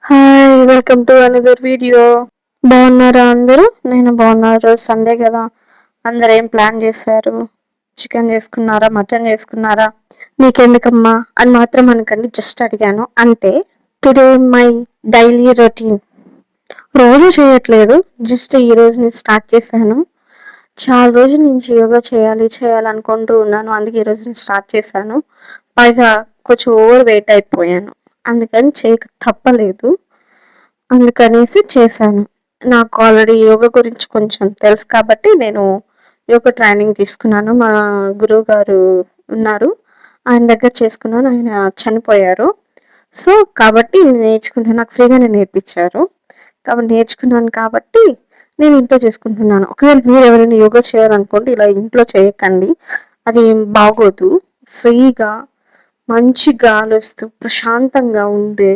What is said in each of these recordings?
Hi! Welcome to another video. బాగున్నారా అందరూ? నేను బాగున్నారు. రోజు సండే కదా, అందరు ఏం ప్లాన్ చేశారు? చికెన్ చేసుకున్నారా, మటన్ చేసుకున్నారా? మీకెందుకమ్మా అని మాత్రం అనకండి, జస్ట్ అడిగాను అంతే. Today my daily routine. రోజు చేయట్లేదు, జస్ట్ ఈ రోజు నుంచి స్టార్ట్ చేశాను. చాలా రోజుల నుంచి యోగా చేయాలనుకుంటూ ఉన్నాను. అందుకే ఈ రోజు నుంచి స్టార్ట్ చేశాను. పైగా కొంచెం ఓవర్ వెయిట్ అయిపోయాను, అందుకని చేయక తప్పలేదు. అందుకనేసి చేశాను. నాకు ఆల్రెడీ యోగా గురించి కొంచెం తెలుసు కాబట్టి నేను యోగా ట్రైనింగ్ తీసుకున్నాను. మా గురువు గారు ఉన్నారు, ఆయన దగ్గర చేసుకున్నాను. ఆయన చనిపోయారు. సో కాబట్టి నేర్చుకుంటాను, నాకు ఫ్రీగానే నేర్పించారు కాబట్టి నేర్చుకున్నాను. కాబట్టి నేను ఇంట్లో చేసుకుంటున్నాను. ఒకవేళ మీరు ఎవరైనా యోగా చేయాలనుకోండి, ఇలా ఇంట్లో చేయకండి, అది బాగోదు. ఫ్రీగా మంచి గాలి వస్తూ ప్రశాంతంగా ఉండే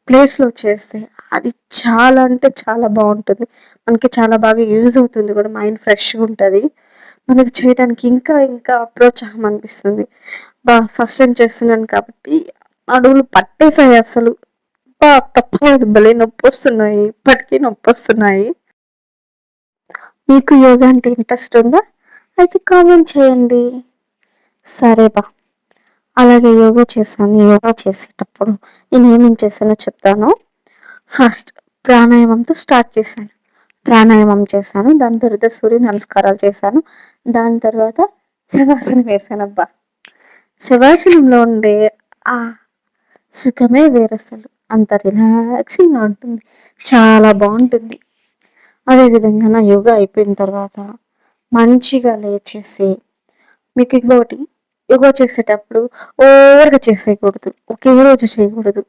ప్లేస్లో చేస్తే అది చాలా అంటే చాలా బాగుంటుంది. మనకి చాలా బాగా యూజ్ అవుతుంది కూడా, మైండ్ ఫ్రెష్గా ఉంటుంది. మనకి చేయడానికి ఇంకా ఇంకా ప్రోత్సాహం అనిపిస్తుంది. ఫస్ట్ టైం చేస్తున్నాను కాబట్టి అడుగులు పట్టేసాయి అసలు. తప్పలేదు, భలే నొప్పి వస్తున్నాయి, ఇప్పటికీ నొప్పి వస్తున్నాయి. మీకు యోగా అంటే ఇంట్రెస్ట్ ఉందా? అయితే కామెంట్ చేయండి. సరే బా. అలాగే యోగా చేశాను. యోగా చేసేటప్పుడు నేను ఏమేమి చేశానో చెప్తాను. ఫస్ట్ ప్రాణాయామంతో స్టార్ట్ చేశాను. ప్రాణాయామం చేశాను, దాని తర్వాత సూర్య నమస్కారాలు చేశాను, దాని తర్వాత శవాసనం వేశాను. అబ్బా, శవాసనంలో ఉండే ఆ సుఖమే వేరసలు. అంత రిలాక్సింగ్గా ఉంటుంది, చాలా బాగుంటుంది. అదేవిధంగా నా యోగా అయిపోయిన తర్వాత మంచిగా లేచేసి, మీకు ఇంకొకటి, యోగా చేసేటప్పుడు ఓవర్గా చేసేయకూడదు, ఒకే రోజు చేయకూడదు,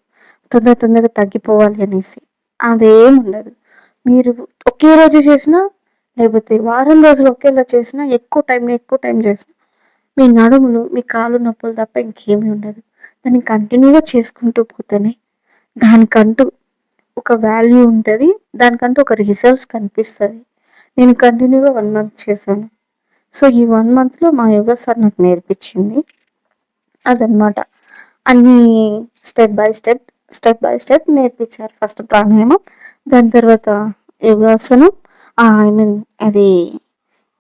తొందరగా తగ్గిపోవాలి అనేసి అదేం ఉండదు. మీరు ఒకే రోజు చేసినా, లేకపోతే వారం రోజులు ఒకేలా చేసినా, ఎక్కువ టైం చేసినా మీ నడుములు, మీ కాళ్ళు నొప్పులు తప్ప ఇంకేమీ ఉండదు. దాన్ని కంటిన్యూగా చేసుకుంటూ పోతేనే దానికంటూ ఒక వాల్యూ ఉంటుంది, దానికంటూ ఒక రిజల్ట్స్ కనిపిస్తుంది. నేను కంటిన్యూగా 1 మంత్ చేశాను. సో ఈ 1 మంత్లో మా యోగా సార్ నాకు నేర్పించింది అదనమాట. అన్నీ స్టెప్ బై స్టెప్ నేర్పించారు. ఫస్ట్ ప్రాణాయామం, దాని తర్వాత యోగాసనం, ఐ మీన్ అది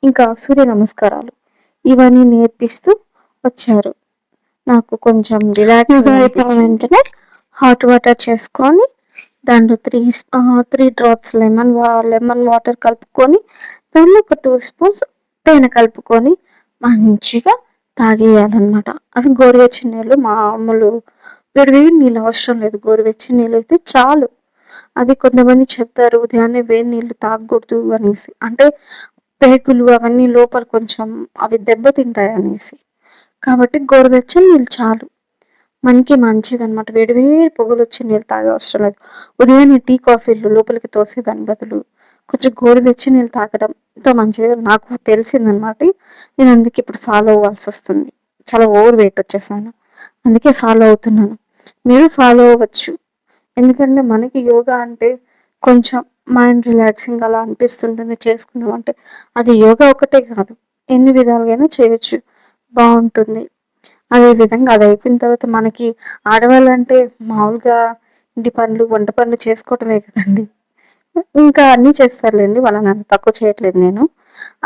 ఇంకా సూర్య నమస్కారాలు, ఇవన్నీ నేర్పిస్తూ వచ్చారు. నాకు కొంచెం రిలాక్స్ అయిపోయిన వెంటనే హాట్ వాటర్ చేసుకొని దాంట్లో 3 డ్రాప్స్ లెమన్ వాటర్ కలుపుకొని, దానిలో ఒక 2 స్పూన్స్ తేనె కలుపుకొని మంచిగా తాగేయాలన్నమాట. అవి గోరువెచ్చని నీళ్ళు, మామూలు వేడి నీళ్ళు అవసరం లేదు, గోరువెచ్చని నీళ్ళు అయితే చాలు. అది కొంతమంది చెప్తారు ఉదయాన్నే వేడి నీళ్ళు తాగకూడదు అనేసి, అంటే పేగులు అవన్నీ లోపల కొంచెం అవి దెబ్బతింటాయి అనేసి. కాబట్టి గోరువెచ్చని నీళ్ళు చాలు, మనకి మంచిదనమాట. వేడి పొగలు వచ్చే నీళ్ళు తాగే అవసరం లేదు. ఉదయాన్నే టీ కాఫీలు లోపలికి తోసే దాని బదులు కొంచెం గోరువెచ్చని నీళ్ళు తాగడం ఎంతో మంచిది, నాకు తెలిసిందనమాట. నేను అందుకే ఇప్పుడు ఫాలో అవ్వాల్సి వస్తుంది. చాలా ఓవర్ వెయిట్ వచ్చేసాను, అందుకే ఫాలో అవుతున్నాను. మీరు ఫాలో అవ్వచ్చు. ఎందుకంటే మనకి యోగా అంటే కొంచెం మైండ్ రిలాక్సింగ్ అలా అనిపిస్తుంటుంది చేసుకున్నాం అంటే. అది యోగా ఒకటే కాదు, ఎన్ని విధాలుగైనా చేయొచ్చు, బాగుంటుంది. అదేవిధంగా అది అయిపోయిన తర్వాత మనకి ఆడవాళ్ళంటే మామూలుగా ఇంటి పనులు, వంట పనులు చేసుకోవటమే కదండి. ఇంకా అన్నీ చేస్తారులేండి, వాళ్ళని అంత తక్కువ చేయట్లేదు నేను.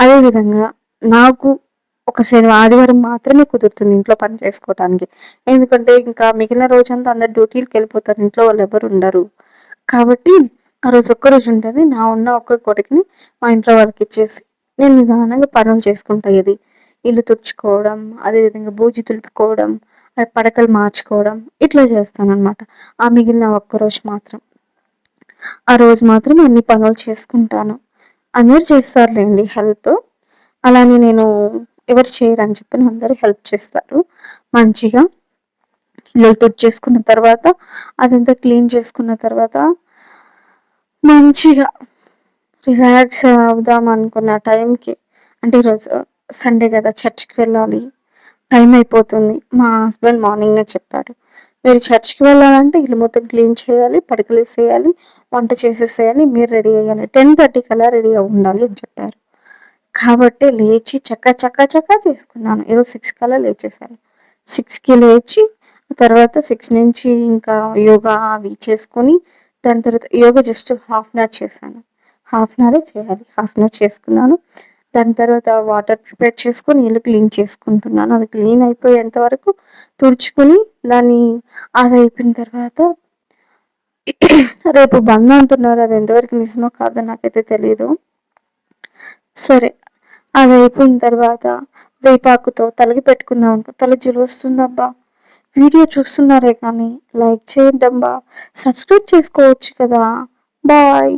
అదేవిధంగా నాకు ఒక ఆదివారం మాత్రమే కుదురుతుంది ఇంట్లో పని చేసుకోవటానికి. ఎందుకంటే ఇంకా మిగిలిన రోజంతా అందరు డ్యూటీలకు వెళ్ళిపోతారు, ఇంట్లో వాళ్ళు ఎవరు ఉండరు. కాబట్టి ఆ రోజు ఒక్కరోజు ఉంటుంది. నా ఉన్న ఒక్క కొడుకుని మా ఇంట్లో వాళ్ళకి ఇచ్చేసి నేను నిదానంగా పనులు చేసుకుంటా. ఇది ఇల్లు తుడుచుకోవడం, అదేవిధంగా బూజు దులుపుకోవడం, పడకలు మార్చుకోవడం, ఇట్లా చేస్తానన్నమాట. ఆ మిగిలిన ఒక్కరోజు మాత్రం, ఆ రోజు మాత్రం అన్ని పనులు చేసుకుంటాను. అందరూ చేస్తారులేండి హెల్ప్, అలానే నేను ఎవరు చేయరని చెప్పిన అందరూ హెల్ప్ చేస్తారు. మంచిగా ఇల్లు తుడిచేసుకున్న తర్వాత, అదంతా క్లీన్ చేసుకున్న తర్వాత మంచిగా రిలాక్స్ అవుదాం అనుకున్న టైంకి, అంటే ఈరోజు సండే కదా, చర్చ్కి వెళ్ళాలి, టైం అయిపోతుంది. మా హస్బెండ్ మార్నింగే చెప్పాడు, మీరు చర్చ్కి వెళ్ళాలంటే ఇల్లు మొత్తం క్లీన్ చేయాలి, పడకలు వేసేయాలి, వంట చేసేసేయాలి, మీరు రెడీ అయ్యాలి, 10:30 కల్లా రెడీ ఉండాలి అని చెప్పారు. కాబట్టి లేచి చక్క చేసుకున్నాను. ఈరోజు 6 కల్లా లేచేసాను. 6కి లేచి తర్వాత 6 నుంచి ఇంకా యోగా అవి చేసుకొని, దాని తర్వాత yoga just half an hour చేశాను. హాఫ్ అన్ అవరే చేయాలి. హాఫ్ అన్ అవర్ చేసుకున్నాను. దాని తర్వాత వాటర్ ప్రిపేర్ చేసుకొని ఇల్లు క్లీన్ చేసుకుంటున్నాను. అది క్లీన్ అయిపోయేంత వరకు తుడుచుకొని దాన్ని అది అయిపోయిన తర్వాత రేపు బంద్ అంటున్నారు. అది ఎంతవరకు నిజమో కాదో నాకైతే తెలియదు. సరే, అది అయిపోయిన తర్వాత వేపాకుతో తలకి పెట్టుకుందాం అనుకో, తల జిలు వస్తుందబ్బా. వీడియో చూస్తున్నారే కానీ లైక్ చేయండి అబ్బా, సబ్స్క్రైబ్ చేసుకోవచ్చు కదా. బాయ్.